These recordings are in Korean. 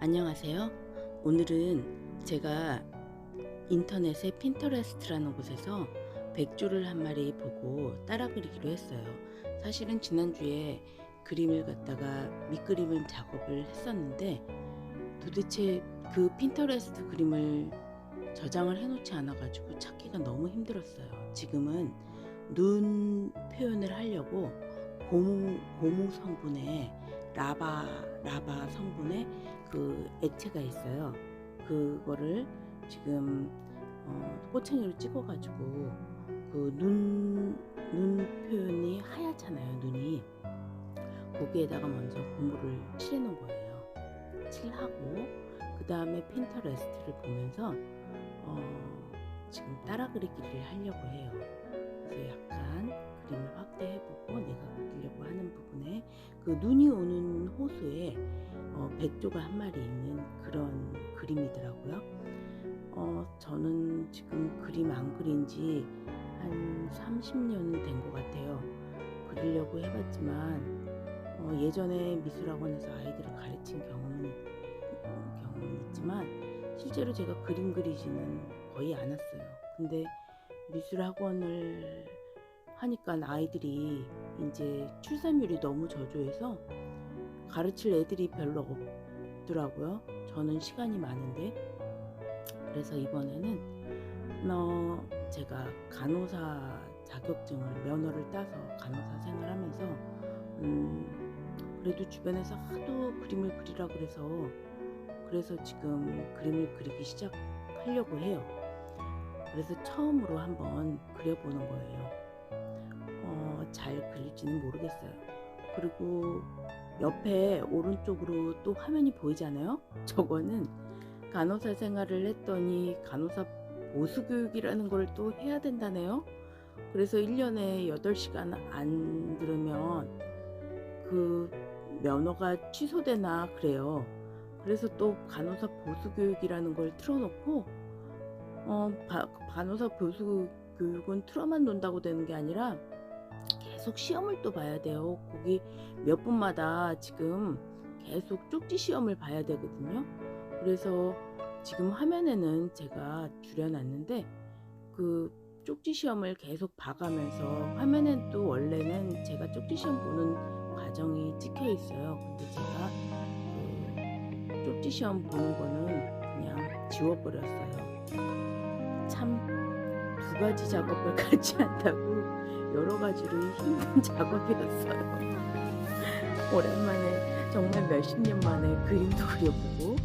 안녕하세요. 오늘은 제가 인터넷의 핀터레스트라는 곳에서 백조를 한 마리 보고 따라 그리기로 했어요. 사실은 지난주에 그림을 갖다가 밑그림을 작업을 했었는데 도대체 그 핀터레스트 그림을 저장을 해놓지 않아가지고 찾기가 너무 힘들었어요. 지금은 눈 표현을 하려고 고무 성분의 라바 성분의 그 액체가 있어요. 그거를 지금 꼬챙이로 찍어가지고 그 눈 표현이 하얗잖아요. 눈이 거기에다가 먼저 고무를 칠해놓은 거예요. 칠하고 그 다음에 핀터레스트를 보면서 지금 따라 그리기를 하려고 해요. 그래서 약간 그림을 확대해보고 내가 그리려고 하는 부분에 그 눈이 오는 호수에 백조가 한 마리 있는 그런 그림이더라고요. 저는 지금 그림 안 그린 지 한 30년은 된 것 같아요. 그리려고 해봤지만 예전에 미술학원에서 아이들을 가르친 경험은 있지만 실제로 제가 그림 그리지는 거의 않았어요. 근데 미술학원을 하니까 아이들이 이제 출산율이 너무 저조해서 가르칠 애들이 별로 없더라고요. 저는 시간이 많은데. 그래서 이번에는 제가 간호사 자격증을 면허를 따서 간호사 생활하면서 그래도 주변에서 하도 그림을 그리라 그래서 지금 그림을 그리기 시작하려고 해요. 그래서 처음으로 한번 그려보는 거예요. 잘 그릴지는 모르겠어요. 그리고 옆에 오른쪽으로 또 화면이 보이잖아요. 저거는 간호사 생활을 했더니 간호사 보수교육이라는 걸 또 해야 된다네요. 그래서 1년에 8시간 안 들으면 그 면허가 취소되나 그래요. 그래서 또 간호사 보수교육이라는 걸 틀어놓고 간호사 보수교육은 틀어만 논다고 되는 게 아니라 계속 시험을 또 봐야 돼요. 거기 몇 분마다 지금 계속 쪽지 시험을 봐야 되거든요. 그래서 지금 화면에는 제가 줄여놨는데 그 쪽지 시험을 계속 봐가면서 화면엔 또 원래는 제가 쪽지 시험 보는 과정이 찍혀 있어요. 근데 제가 그 쪽지 시험 보는 거는 그냥 지워버렸어요. 참 두 가지 작업을 같이 한다고 여러 가지로 힘든 작업이었어요. 오랜만에 정말 몇십 년 만에 그림도 그려보고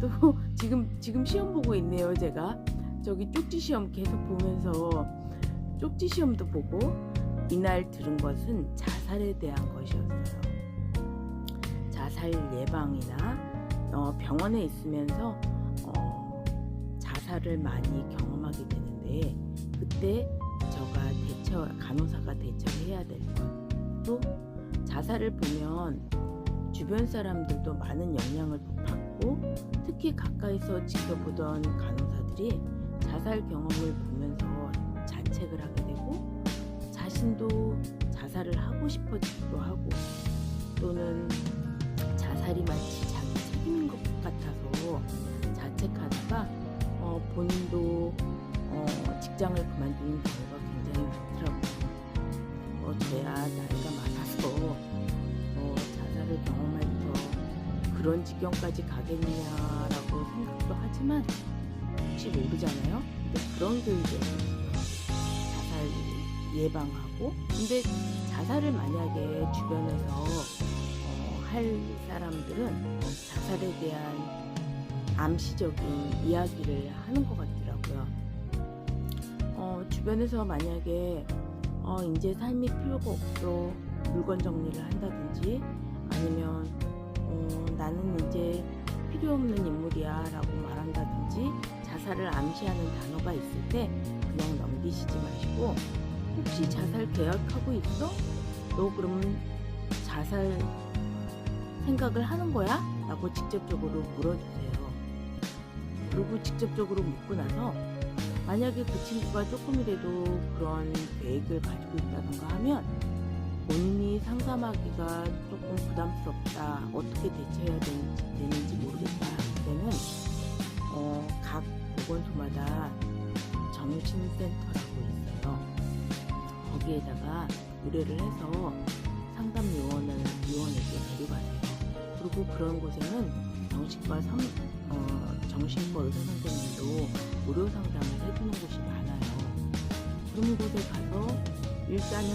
또 지금 시험 보고 있네요. 제가 저기 쪽지 시험 계속 보면서 쪽지 시험도 보고 이날 들은 것은 자살에 대한 것이었어요. 자살 예방이나 병원에 있으면서 자살을 많이 경험하게 되는데 그때 간호사가 대처해야 될 것. 또 자살을 보면 주변 사람들도 많은 영향을 받고 특히 가까이서 지켜보던 간호사들이 자살 경험을 보면서 자책을 하게 되고 자신도 자살을 하고 싶어지기도 하고 또는 자살이 마치 자기 책임인 것 같아서 자책하다가 본인도 직장을 그만두는 경우가 굉장히 많더라고요. 저야 나이가 많아서 자살을 경험해서 그런 지경까지 가겠냐라고 생각도 하지만 혹시 모르잖아요. 근데 그런 교육이 없어요. 자살 예방하고 근데 자살을 만약에 주변에서 할 사람들은 자살에 대한 암시적인 이야기를 하는 것 같더라고요. 주변에서 만약에 이제 삶이 필요가 없어 물건 정리를 한다든지 아니면 나는 이제 필요 없는 인물이야 라고 말한다든지 자살을 암시하는 단어가 있을 때 그냥 넘기시지 마시고 혹시 자살 계획하고 있어? 너 그러면 자살 생각을 하는 거야? 라고 직접적으로 물어주세요. 그리고 직접적으로 묻고 나서 만약에 그 친구가 조금이라도 그런 계획을 가지고 있다던가 하면 본인이 상담하기가 조금 부담스럽다, 어떻게 대처해야 되는지 모르겠다, 그때는 각 보건소마다 정신센터라고 있어요. 거기에다가 의뢰를 해서 상담 요원에게 데려가세요. 그리고 그런 곳에는 정신과 의사 선생님도 무료 상담을 해주는 곳이 많아요. 그런 곳에 가서 일단은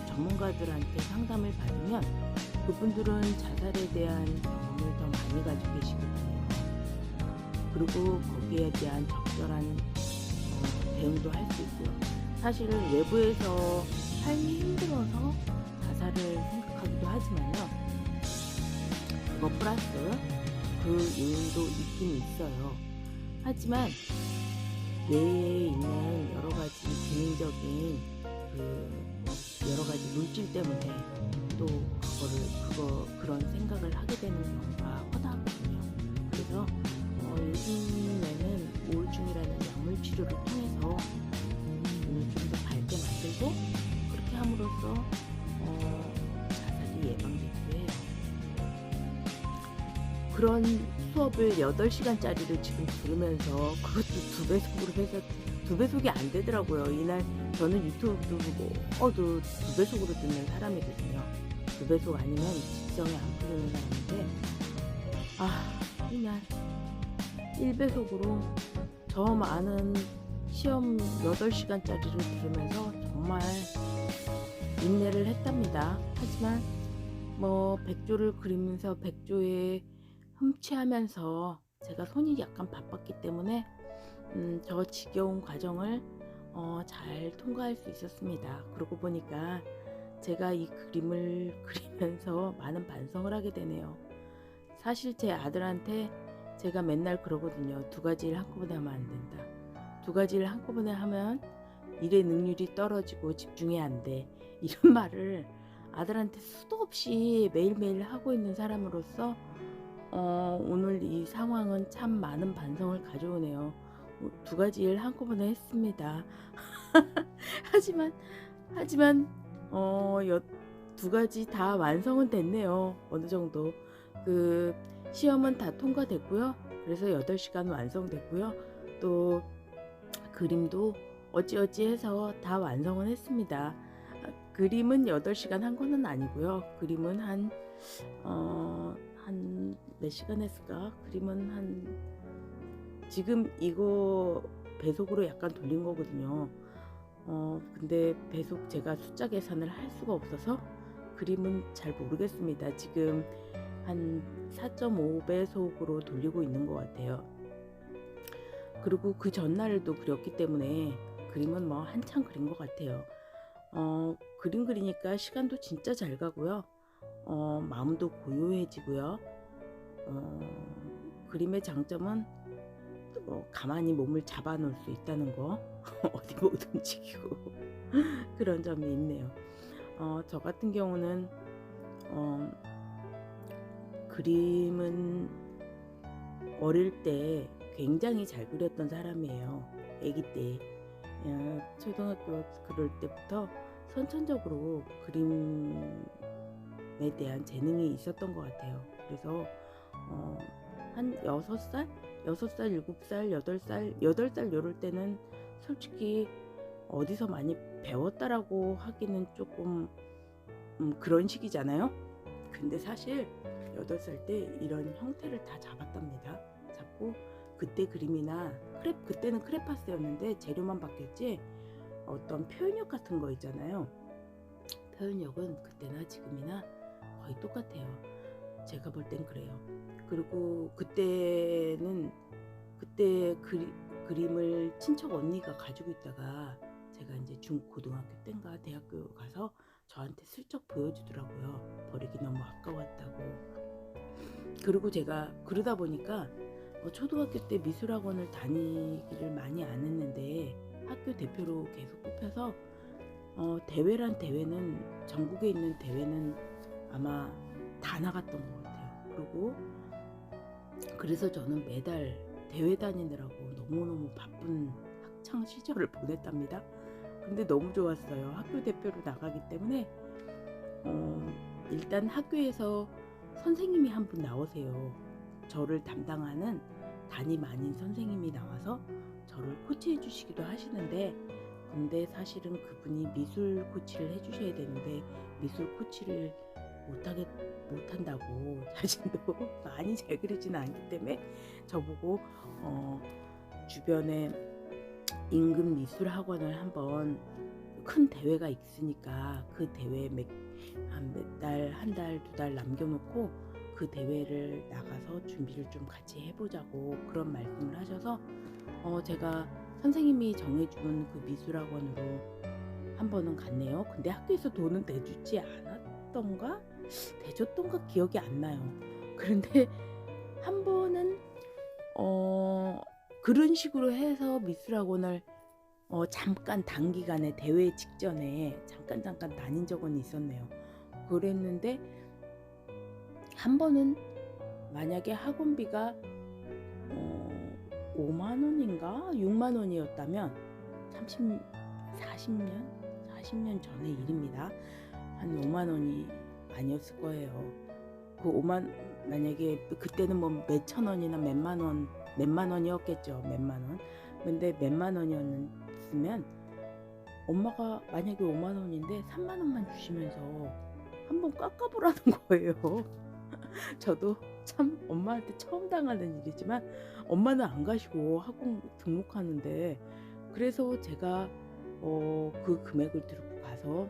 전문가들한테 상담을 받으면 그분들은 자살에 대한 경험을 더 많이 가지고 계시거든요. 그리고 거기에 대한 적절한 대응도 할 수 있고요. 사실 외부에서 삶이 힘들어서 자살을 생각하기도 하지만요. 그거 플러스 그 요인도 있긴 있어요. 하지만 뇌에 있는 여러 가지 기능적인 여러 가지 물질 때문에 또 그런 생각을 하게 되는 경우가 허다하거든요. 그래서 요즘에는 우울증이라는 약물 치료를 통해서 눈을 좀 더 밝게 만들고, 그렇게 함으로써 자살이 예방되기도 해요. 그런 수업을 8시간짜리를 지금 들으면서 그것도 2배속으로 해서 2배속이 안 되더라고요. 이날 저는 유튜브도 보고 2배속으로 듣는 사람이거든요. 2배속 아니면 직성이 안 풀리는 사람인데, 이날 1배속으로 저 많은 시험 8시간짜리를 들으면서 정말 인내를 했답니다. 하지만 백조를 그리면서 백조에 흠취하면서 제가 손이 약간 바빴기 때문에 저 지겨운 과정을 잘 통과할 수 있었습니다. 그러고 보니까 제가 이 그림을 그리면서 많은 반성을 하게 되네요. 사실 제 아들한테 제가 맨날 그러거든요. 2가지 일 한꺼번에 하면 안 된다. 2가지 일 한꺼번에 하면 일의 능률이 떨어지고 집중이 안 돼. 이런 말을 아들한테 수도 없이 매일매일 하고 있는 사람으로서 오늘 이 상황은 참 많은 반성을 가져오네요. 2가지 일 한꺼번에 했습니다. 하지만 2가지 다 완성은 됐네요. 어느 정도 시험은 다 통과됐고요. 그래서 8시간 완성됐고요. 또 그림도 어찌어찌 해서 다 완성은 했습니다. 그림은 8시간 한 거는 아니고요. 그림은 한 몇 시간 했을까? 그림은 지금 이거 배속으로 약간 돌린 거거든요. 근데 배속 제가 숫자 계산을 할 수가 없어서 그림은 잘 모르겠습니다. 지금 한 4.5배속으로 돌리고 있는 것 같아요. 그리고 그 전날도 그렸기 때문에 그림은 한참 그린 것 같아요. 그림 그리니까 시간도 진짜 잘 가고요. 마음도 고요해지고요. 그림의 장점은 가만히 몸을 잡아 놓을 수 있다는 거. 어디 못 움직이고 그런 점이 있네요. 저 같은 경우는 그림은 어릴 때 굉장히 잘 그렸던 사람이에요. 아기 때 초등학교 그럴 때부터 선천적으로 그림에 대한 재능이 있었던 것 같아요. 그래서 한 6살, 7살, 8살 이럴 때는 솔직히 어디서 많이 배웠다라고 하기는 조금 그런 시기잖아요. 근데 사실 8살 때 이런 형태를 다 잡았답니다. 잡고 그때 그림이나 그때는 크레파스였는데 재료만 바뀌었지 어떤 표현력 같은 거 있잖아요. 표현력은 그때나 지금이나 거의 똑같아요. 제가 볼 땐 그래요. 그리고 그때 그림을 친척 언니가 가지고 있다가 제가 이제 고등학교 때인가 대학교 가서 저한테 슬쩍 보여주더라고요. 버리기 너무 아까웠다고. 그리고 제가 그러다 보니까 초등학교 때 미술학원을 다니기를 많이 안 했는데 학교 대표로 계속 뽑혀서 대회는 전국에 있는 대회는 아마 다 나갔던 것 같아요. 그리고 그래서 저는 매달 대회 다니느라고 너무너무 바쁜 학창 시절을 보냈답니다. 근데 너무 좋았어요. 학교 대표로 나가기 때문에 일단 학교에서 선생님이 한 분 나오세요. 저를 담당하는 담임 아닌 선생님이 나와서 저를 코치해 주시기도 하시는데, 근데 사실은 그분이 미술 코치를 해 주셔야 되는데 미술 코치를 못한다고 자신도 많이 잘 그리지는 않기 때문에 저보고 주변에 인근 미술 학원을 한번, 큰 대회가 있으니까 그 대회에 몇 달, 한 달, 두 달 남겨놓고 그 대회를 나가서 준비를 좀 같이 해보자고 그런 말씀을 하셔서 제가 선생님이 정해준 그 미술학원으로 한 번은 갔네요. 근데 학교에서 돈은 내주지 않았던가 대줬던가 기억이 안 나요. 그런데 한 번은 그런 식으로 해서 미술학원을 잠깐 단기간에 대회 직전에 잠깐 다닌 적은 있었네요. 그랬는데 한 번은 만약에 학원비가 5만 원인가 6만 원이었다면 40년 전의 일입니다. 한 5만 원이 아니었을 거예요. 그 5만, 만약에 그때는 뭐 몇천 원이나 몇만 원이었겠죠. 몇만 원. 근데 몇만 원이었으면 엄마가 만약에 5만 원인데 3만 원만 주시면서 한번 깎아보라는 거예요. 저도 참 엄마한테 처음 당하는 일이지만 엄마는 안 가시고 학원 등록하는데, 그래서 제가 그 금액을 들고 가서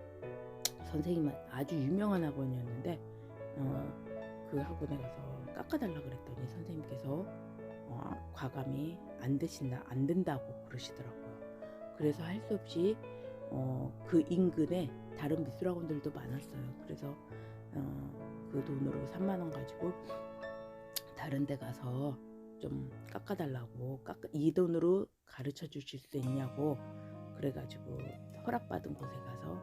선생님, 아주 유명한 학원이었는데 그 학원에 가서 깎아달라 그랬더니 선생님께서 과감히 안 된다고 그러시더라고요. 그래서 할 수 없이 그 인근에 다른 미술학원들도 많았어요. 그래서 그 돈으로 3만 원 가지고 다른 데 가서 좀 깎아달라고, 이 돈으로 가르쳐 주실 수 있냐고 그래가지고 허락받은 곳에 가서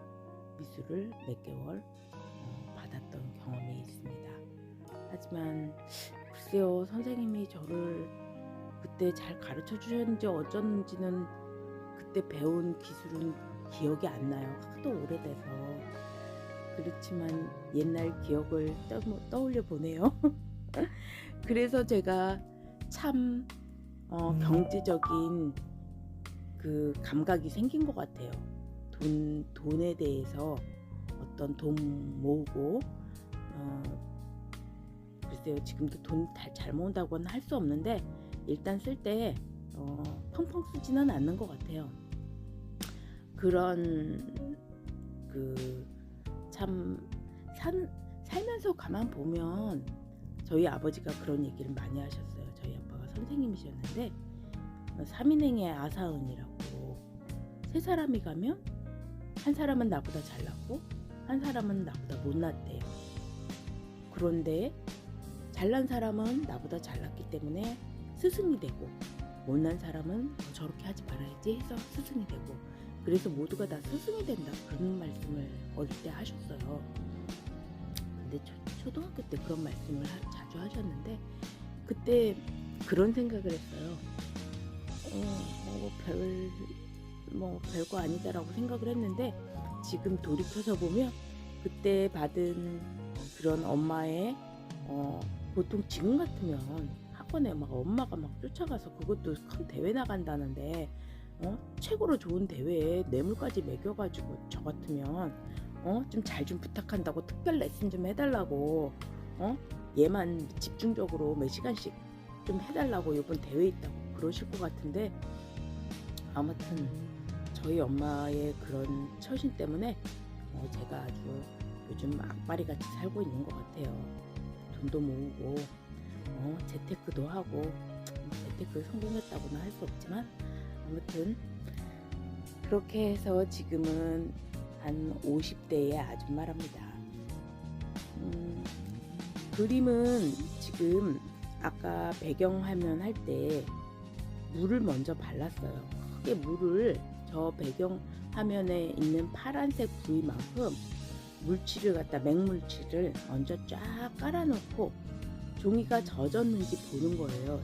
미술을 몇 개월 받았던 경험이 있습니다. 하지만 글쎄요, 선생님이 저를 그때 잘 가르쳐 주셨는지 어쩐지는 그때 배운 기술은 기억이 안 나요. 하도 오래돼서. 그렇지만 옛날 기억을 떠올려 보네요. 그래서 제가 참 경제적인 그 감각이 생긴 것 같아요. 돈에 대해서 어떤 돈 모으고 글쎄요, 지금도 돈 잘 모은다고는 할 수 없는데 일단 쓸 때 펑펑 쓰지는 않는 것 같아요. 그런 참 살면서 가만 보면 저희 아버지가 그런 얘기를 많이 하셨어요. 저희 아빠가 선생님이셨는데 3인행의 아사은이라고, 세 사람이 가면 한 사람은 나보다 잘났고 한 사람은 나보다 못났대요. 그런데 잘난 사람은 나보다 잘났기 때문에 스승이 되고, 못난 사람은 저렇게 하지 말아야지 해서 스승이 되고, 그래서 모두가 다 스승이 된다, 그런 말씀을 어릴 때 하셨어요. 근데 초등학교 때 그런 말씀을 자주 하셨는데 그때 그런 생각을 했어요. 별거 아니다라고 생각을 했는데 지금 돌이켜서 보면 그때 받은 그런 엄마의 보통 지금 같으면 학원에 막 엄마가 막 쫓아가서 그것도 큰 대회 나간다는데 최고로 좋은 대회에 뇌물까지 매겨가지고 저 같으면 좀 잘 좀 부탁한다고 특별 레슨 좀 해달라고, 얘만 집중적으로 몇 시간씩 좀 해달라고 이번 대회 있다고 그러실 것 같은데, 아무튼 저희 엄마의 그런 처신 때문에 제가 아주 요즘 악바리 같이 살고 있는 것 같아요. 돈도 모으고 재테크도 하고, 재테크에 성공했다고는 할 수 없지만 아무튼 그렇게 해서 지금은 한 50대의 아줌마랍니다. 그림은 지금 아까 배경화면 할 때 물을 먼저 발랐어요. 크게 물을 저 배경화면에 있는 파란색 부위만큼 맥물칠을 먼저 쫙 깔아놓고 종이가 젖었는지 보는 거예요.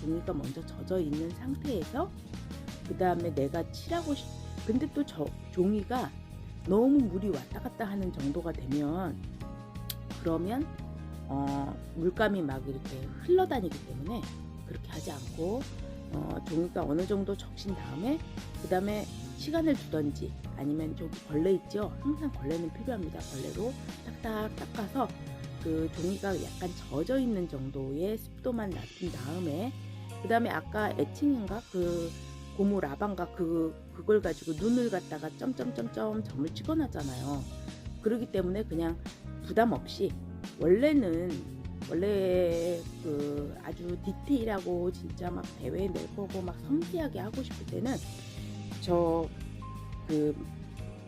종이가 먼저 젖어 있는 상태에서 그 다음에 내가 칠하고 근데 또 종이가 너무 물이 왔다 갔다 하는 정도가 되면, 그러면 물감이 막 이렇게 흘러다니기 때문에 그렇게 하지 않고, 종이가 어느 정도 적신 다음에 그 다음에 시간을 두던지, 아니면 저기 벌레 있죠, 항상 벌레는 필요합니다. 벌레로 딱딱 닦아서 그 종이가 약간 젖어 있는 정도의 습도만 놔둔 다음에, 그 다음에 아까 애칭인가 그 고무 라방가 그걸 가지고 눈을 갖다가 점점점점 점을 찍어놨잖아요. 그러기 때문에 그냥 부담 없이, 원래 그 아주 디테일하고 진짜 막 대회 낼 거고 막 섬세하게 하고 싶을 때는 저 그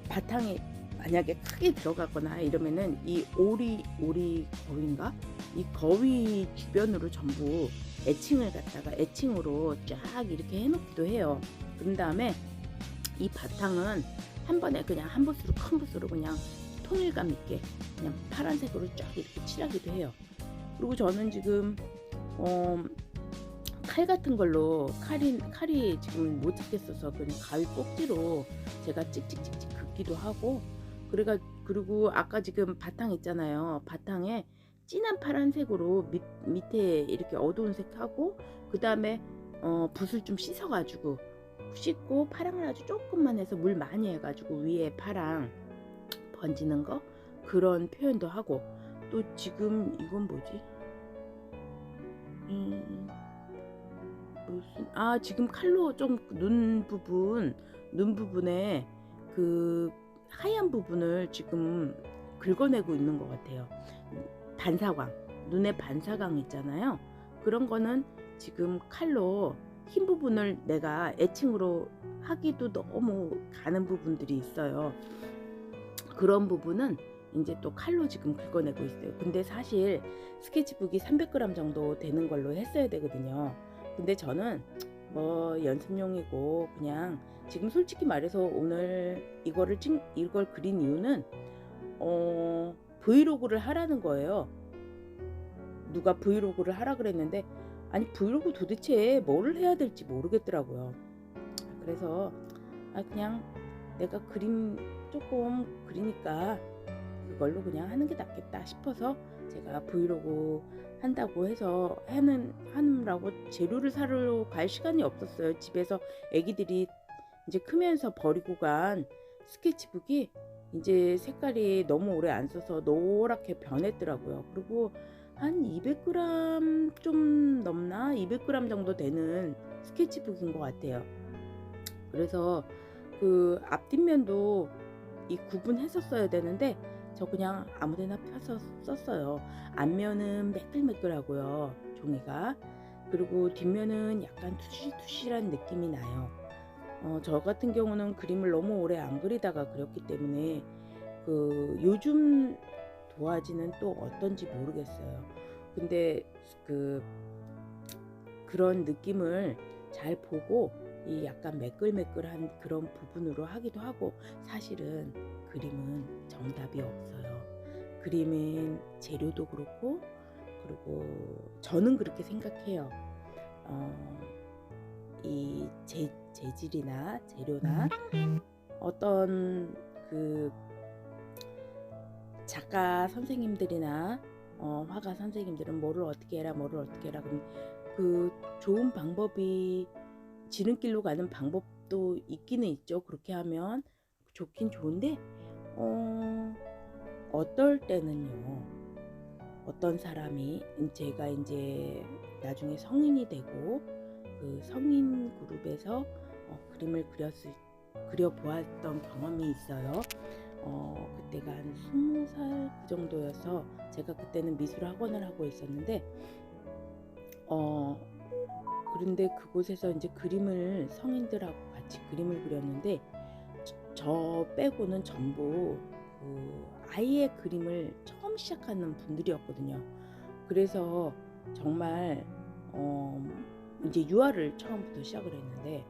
바탕에 만약에 크게 들어가거나 이러면은 이 오리 거위인가, 이 거위 주변으로 전부 애칭을 갖다가 애칭으로 쫙 이렇게 해놓기도 해요. 그런 다음에 이 바탕은 한 번에 그냥 한 붓으로, 큰 붓으로 그냥 통일감 있게 그냥 파란색으로 쫙 이렇게 칠하기도 해요. 그리고 저는 지금 칼 같은 걸로, 칼이 지금 못 찍겠어서 그냥 가위 꼭지로 제가 찍찍찍찍 긋기도 하고, 그리고 아까 지금 바탕 있잖아요. 바탕에 진한 파란색으로 밑에 이렇게 어두운 색 하고, 그 다음에 붓을 좀 씻고 파랑을 아주 조금만 해서 물 많이 해가지고 위에 파랑 번지는 거, 그런 표현도 하고, 또 지금 이건 뭐지? 지금 칼로 좀 눈 부분에 그 하얀 부분을 지금 긁어내고 있는 것 같아요. 반사광, 눈의 반사광 있잖아요. 그런 거는 지금 칼로 흰 부분을 내가 애칭으로 하기도 너무 가는 부분들이 있어요. 그런 부분은 이제 또 칼로 지금 긁어내고 있어요. 근데 사실 스케치북이 300g 정도 되는 걸로 했어야 되거든요. 근데 저는 뭐 연습용이고, 그냥 지금 솔직히 말해서 오늘 이걸 그린 이유는 브이로그를 하라는 거예요. 누가 브이로그를 하라 그랬는데, 아니 브이로그 도대체 뭐를 해야 될지 모르겠더라고요. 그래서 그냥 내가 그림 조금 그리니까 그걸로 그냥 하는 게 낫겠다 싶어서 제가 브이로그 한다고 해서 하느라고 재료를 사러 갈 시간이 없었어요. 집에서 애기들이 이제 크면서 버리고 간 스케치북이 이제 색깔이 너무 오래 안 써서 노랗게 변했더라고요. 그리고 한 200g 좀 넘나? 200g 정도 되는 스케치북인 것 같아요. 그래서 그 앞뒷면도 이 구분해서 써야 되는데 저 그냥 아무데나 펴서 썼어요. 앞면은 매끌매끌하고요, 종이가. 그리고 뒷면은 약간 투실투실한 느낌이 나요. 저 같은 경우는 그림을 너무 오래 안 그리다가 그렸기 때문에 그 요즘 도화지는 또 어떤지 모르겠어요. 근데 그런 느낌을 잘 보고 이 약간 매끌매끌한 그런 부분으로 하기도 하고, 사실은 그림은 정답이 없어요. 그림은 재료도 그렇고, 그리고 저는 그렇게 생각해요. 이 재질이나 재료나 어떤 그 작가 선생님들이나 화가 선생님들은 뭐를 어떻게 해라 그럼 그 좋은 방법이, 지름길로 가는 방법도 있기는 있죠. 그렇게 하면 좋긴 좋은데 어떨 때는요, 어떤 사람이, 제가 이제 나중에 성인이 되고 그 성인 그룹에서 그림을 그려보았던 경험이 있어요. 그때가 한 20살 그 정도여서, 제가 그때는 미술 학원을 하고 있었는데 그런데 그곳에서 이제 성인들하고 같이 그림을 그렸는데, 저 빼고는 전부 아예 그림을 처음 시작하는 분들이었거든요. 그래서 정말 이제 유화를 처음부터 시작을 했는데,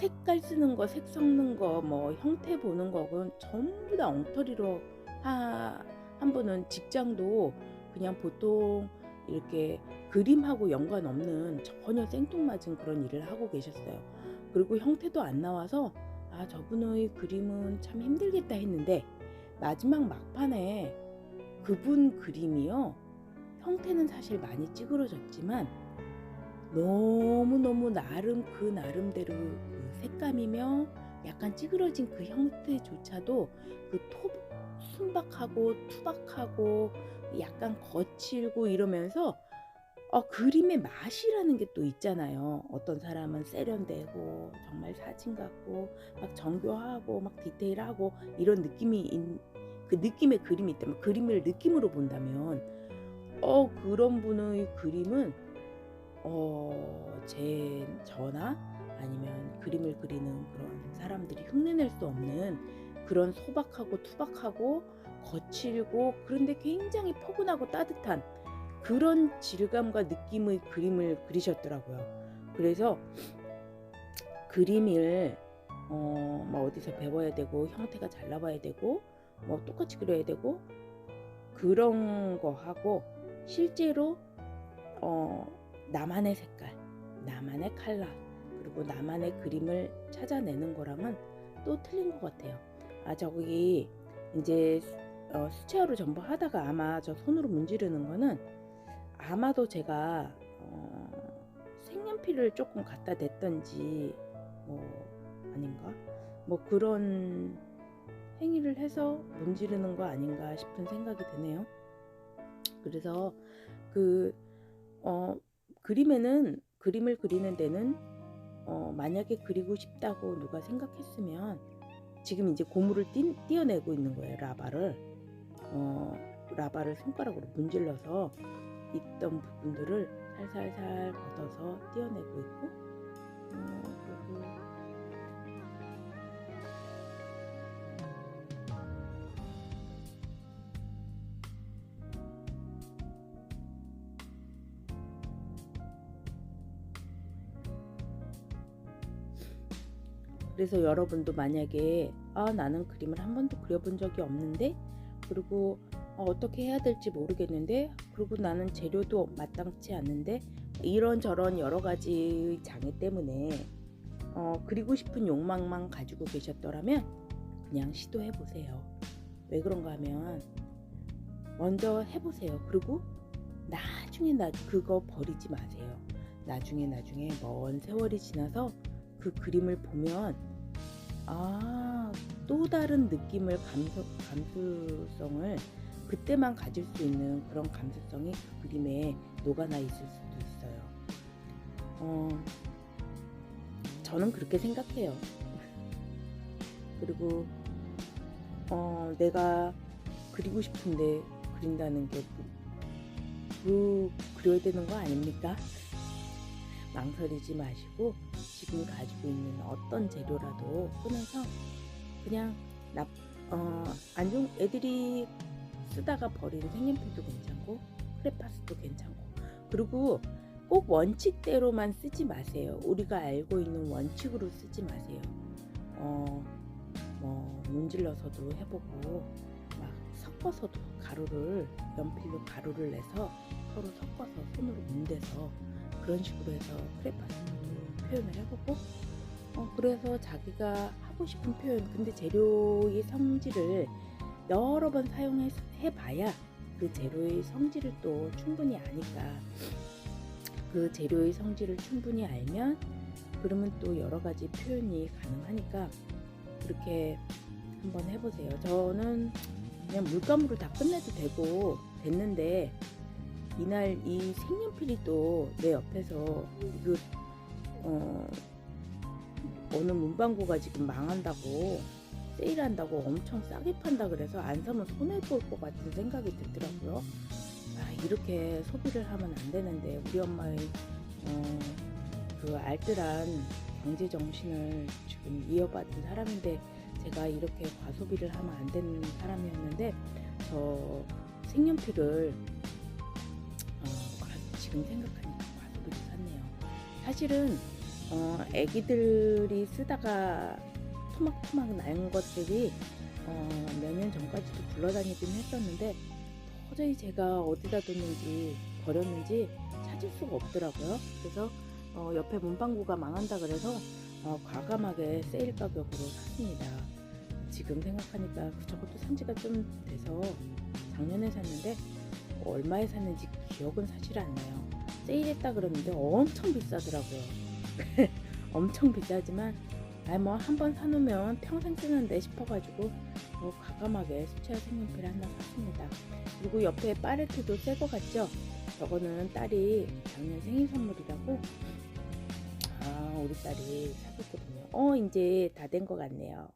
색깔 쓰는 거, 색 섞는 거, 뭐 형태 보는 거, 그건 전부 다 엉터리로 한 분은 직장도 그냥 보통 이렇게 그림하고 연관 없는 전혀 생뚱맞은 그런 일을 하고 계셨어요. 그리고 형태도 안 나와서 아, 저분의 그림은 참 힘들겠다 했는데 마지막 막판에 그분 그림이요. 형태는 사실 많이 찌그러졌지만 너무너무 그 나름대로 그 색감이며 약간 찌그러진 그 형태조차도 그 순박하고 투박하고 약간 거칠고 이러면서 그림의 맛이라는 게 또 있잖아요. 어떤 사람은 세련되고 정말 사진 같고 막 정교하고 막 디테일하고 이런 그 느낌의 그림이 있다면, 그림을 느낌으로 본다면 그런 분의 그림은 저나 아니면 그림을 그리는 그런 사람들이 흉내낼 수 없는 그런 소박하고 투박하고 거칠고 그런데 굉장히 포근하고 따뜻한 그런 질감과 느낌의 그림을 그리셨더라고요. 그래서 그림을 뭐 어디서 배워야 되고 형태가 잘 나와야 되고 뭐 똑같이 그려야 되고 그런 거 하고 실제로 나만의 색깔, 나만의 컬러, 그리고 나만의 그림을 찾아내는 거랑은 또 틀린 것 같아요. 저기 이제 수채화로 전부 하다가 아마 저 손으로 문지르는 거는 아마도 제가 색연필을 조금 갖다 댔던지 아닌가? 그런 행위를 해서 문지르는 거 아닌가 싶은 생각이 드네요. 그래서 그림을 그리는 데는 만약에 그리고 싶다고 누가 생각했으면 지금 이제 고무를 띄어내고 있는 거예요. 라바를 손가락으로 문질러서 있던 부분들을 살살살 걷어서 띄어내고 있고 그래서 여러분도 만약에 나는 그림을 한 번도 그려본 적이 없는데 그리고 어떻게 해야 될지 모르겠는데 그리고 나는 재료도 마땅치 않는데 이런저런 여러 가지 장애 때문에 그리고 싶은 욕망만 가지고 계셨더라면 그냥 시도해 보세요. 왜 그런가 하면 먼저 해보세요. 그리고 나중에 그거 버리지 마세요. 나중에 먼 세월이 지나서 그 그림을 보면 또 다른 느낌을 감수성을 그때만 가질 수 있는 그런 감수성이 그 그림에 녹아나 있을 수도 있어요. 저는 그렇게 생각해요. 그리고 내가 그리고 싶은데 그린다는 게 그려야 되는 거 아닙니까? 망설이지 마시고 지금 가지고 있는 어떤 재료라도 꺼내서 그냥 애들이 쓰다가 버린 색연필도 괜찮고 크레파스도 괜찮고 그리고 꼭 원칙대로만 쓰지 마세요. 우리가 알고 있는 원칙으로 쓰지 마세요. 문질러서도 해보고 막 섞어서도 연필로 가루를 내서 서로 섞어서 손으로 문대서 그런 식으로 해서 크레파스도 표현을 해보고 그래서 자기가 하고 싶은 표현, 근데 재료의 성질을 여러 번 사용해봐야 그 재료의 성질을 또 충분히 아니까 그 재료의 성질을 충분히 알면 그러면 또 여러 가지 표현이 가능하니까 그렇게 한번 해보세요. 저는 그냥 물감으로 다 끝내도 됐는데 이날 이 색연필이 또 내 옆에서 어느 문방구가 지금 망한다고 세일한다고 엄청 싸게 판다 그래서 안 사면 손해볼 것 같은 생각이 들더라고요. 이렇게 소비를 하면 안 되는데 우리 엄마의 그 알뜰한 경제 정신을 지금 이어받은 사람인데 제가 이렇게 과소비를 하면 안 되는 사람이었는데 저 색연필을 지금 생각하니까 과소비를 샀네요. 사실은 애기들이 쓰다가 토막토막 난 것들이 몇 년 전까지도 굴러다니긴 했었는데 도저히 제가 어디다 뒀는지 버렸는지 찾을 수가 없더라고요. 그래서 옆에 문방구가 망한다 그래서 과감하게 세일 가격으로 샀습니다. 지금 생각하니까 저것도 산 지가 좀 돼서 작년에 샀는데 얼마에 샀는지 기억은 사실 안 나요. 세일했다 그러는데 엄청 비싸더라고요. 엄청 비싸지만 뭐 한번 사놓으면 평생 쓰는데 싶어가지고 과감하게 수채화 색연필 하나 샀습니다. 그리고 옆에 팔레트도 새 거 같죠? 저거는 딸이 작년 생일 선물이라고 우리 딸이 사줬거든요. 이제 다 된 것 같네요.